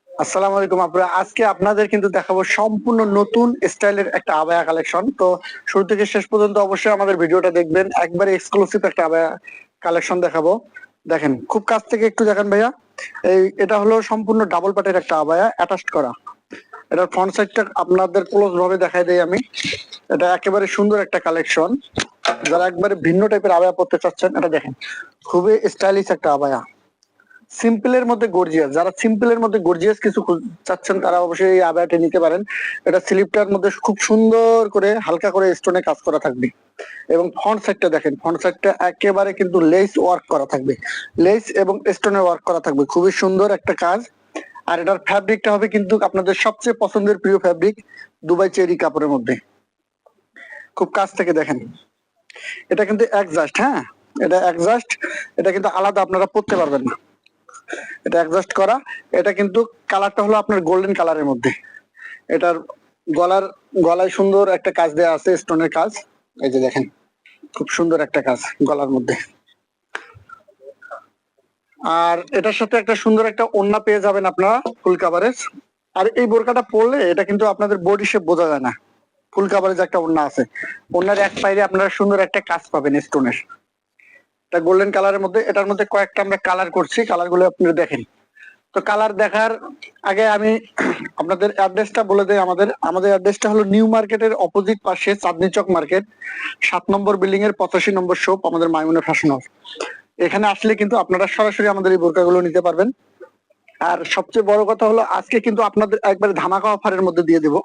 আসসালামু আলাইকুম আপনারা, আজকে আপনাদের কিন্তু দেখাবো সম্পূর্ণ নতুন স্টাইলের একটা আবায়া কালেকশন। তো শুরু থেকে শেষ পর্যন্ত অবশ্যই আমাদের ভিডিওটা দেখবেন, একবারে এক্সক্লুসিভ একটা আবায়া কালেকশন দেখাবো। দেখেন, খুব কাছ থেকে একটু দেখেন ভাইয়া। এটা হলো সম্পূর্ণ ডাবল পাটের একটা আবায়া, অ্যাটাচড করা। এটার ফ্রন্ট সাইডটা আপনাদের ক্লোজ ভাবে দেখাই দেই আমি। এটা একেবারে সুন্দর একটা কালেকশন। যারা একবারে ভিন্ন টাইপের আবায়া পড়তে চাচ্ছেন, এটা দেখেন, খুবই স্টাইলিশ একটা আবায়া। সিম্পলের মধ্যে গর্জিয়াস, যারা সিম্পলের মধ্যে গর্জিয়াস কিছু চাচ্ছেন তারা অবশ্যই এই আবায়াটা নিতে পারেন। এটা স্লিপটার মধ্যে খুব সুন্দর করে হালকা করে স্টোনে কাজ করা থাকবে। এবং ফ্রন্ট সাইডটা দেখেন, ফ্রন্ট সাইডটা একেবারে কিন্তু লেস ওয়ার্ক করা থাকবে, লেস এবং স্টোনে ওয়ার্ক করা থাকবে, খুবই সুন্দর একটা কাজ। আর এটার ফ্যাব্রিকটা হবে কিন্তু আপনাদের সবচেয়ে পছন্দের প্রিয় ফ্যাব্রিক, দুবাই চেরি কাপড়ের মধ্যে। খুব কাছ থেকে দেখেন, এটা কিন্তু অ্যাডজাস্ট, হ্যাঁ এটা অ্যাডজাস্ট, এটা কিন্তু আলাদা আপনারা পরতে পারবেন না, এটা অ্যাডজাস্ট করা। এটা কিন্তু কালারটা হলো আপনার গোল্ডেন কালারের মধ্যে। এটার গলায় সুন্দর একটা কাজ দেওয়া আছে, স্টোনের কাজ। এই যে দেখেন, খুব সুন্দর একটা কাজ গলার মধ্যে। আর এটার সাথে একটা সুন্দর একটা ওড়না পেয়ে যাবেন আপনারা, ফুল কাভারেজ। আর এই বোরকাটা পরলে এটা কিন্তু আপনাদের বডি শেপ বোঝা যায় না, ফুল কাভারেজ একটা ওড়না আছে। ওড়নার এক পাইরে আপনারা সুন্দর একটা কাজ পাবেন স্টোনের। এটা গোল্ডেন কালারের মধ্যে, এটার মধ্যে কয়েকটা আমরা কালার করছি, কালার গুলো আপনারা দেখেন। তো কালার দেখার আগে আমি আপনাদের অ্যাড্রেসটা বলে দেই। আমাদের অ্যাড্রেসটা হলো নিউ মার্কেটের অপোজিট পাশে, চাঁদনি চক মার্কেট, 7 নম্বর বিল্ডিং এর 85 নম্বর শপ, আমাদের মাইমুনা ফ্যাশন হাউস। এখানে আসলে কিন্তু আপনারা সরাসরি আমাদের এই বোরকাগুলো নিতে পারবেন। আর সবচেয়ে বড় কথা হলো, আজকে কিন্তু আপনাদের একবারে ধামাকা অফারের মধ্যে দিয়ে দেবো,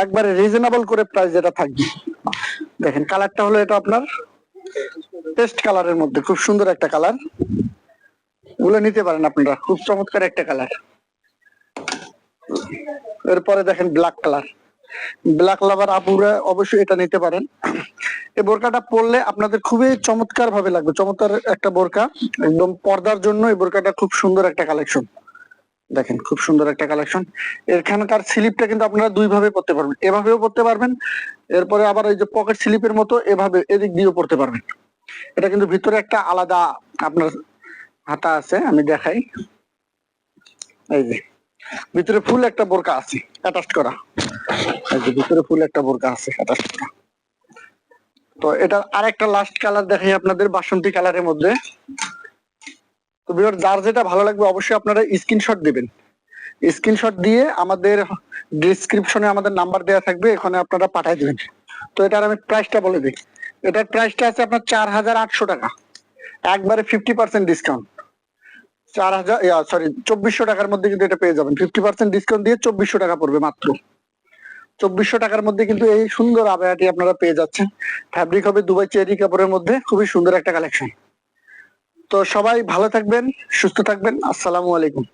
একবারে রিজনেবল করে প্রাইস যেটা থাকবে। দেখেন, কালারটা হলো এটা আপনার পেস্ট কালারের মধ্যে, খুব সুন্দর একটা কালার, ওগুলো নিতে পারেন আপনারা, খুব চমৎকার একটা কালার। এরপরে দেখেন ব্ল্যাক কালার, ব্ল্যাক লাভার আপুরা অবশ্যই এটা নিতে পারেন। এই বোরকাটা পরলে আপনাদের খুবই চমৎকার ভাবে লাগবে, চমৎকার একটা বোরকা, একদম পর্দার জন্য এই বোরকাটা খুব সুন্দর একটা কালেকশন। দেখেন, খুব সুন্দর একটা কালেকশন। এখানকার স্লিপটা কিন্তু আপনারা দুই ভাবে পড়তে পারবেন, এভাবেও পড়তে পারবেন, এরপরে আবার ওই যে পকেট স্লিপের মতো এভাবে এদিক দিয়েও পড়তে পারবেন। এটা কিন্তু ভিতরে একটা আলাদা আপনার হাতা আছে, আমি দেখাই। এই যে ভিতরে ফুল একটা বোরকা আছে অ্যাটাচ করা, এই যে ভিতরে ফুল একটা বোরকা আছে অ্যাটাচ করা। তো এটা আরেকটা লাস্ট কালার দেখাই আপনাদের, বাসন্তী কালারের মধ্যে। তো ভিউয়ার, যার যেটা ভালো লাগবে অবশ্যই আপনারা স্ক্রিনশট দিবেন। স্ক্রিনশট দিয়ে আমাদের ডেসক্রিপশনে আমাদের নাম্বার দেওয়া থাকবে, এখানে আপনারা পাঠিয়ে দিবেন। তো এটার আমি প্রাইসটা বলে দিই। এটার প্রাইসটা আছে আপনার 4800 টাকা, একবারে 50% ডিসকাউন্ট। 2400 টাকার মধ্যে কিন্তু এটা পেয়ে যাবেন, 50% ডিসকাউন্ট দিয়ে 2400 টাকা পড়বে মাত্র। 2400 টাকার মধ্যে কিন্তু এই সুন্দর আবায়াটি আপনারা পেয়ে যাচ্ছেন। ফ্যাব্রিক হবে দুবাই চেরি কাপড়ের মধ্যে, খুবই সুন্দর একটা কালেকশন। তো সবাই ভালো থাকবেন, সুস্থ থাকবেন, আসসালামু আলাইকুম।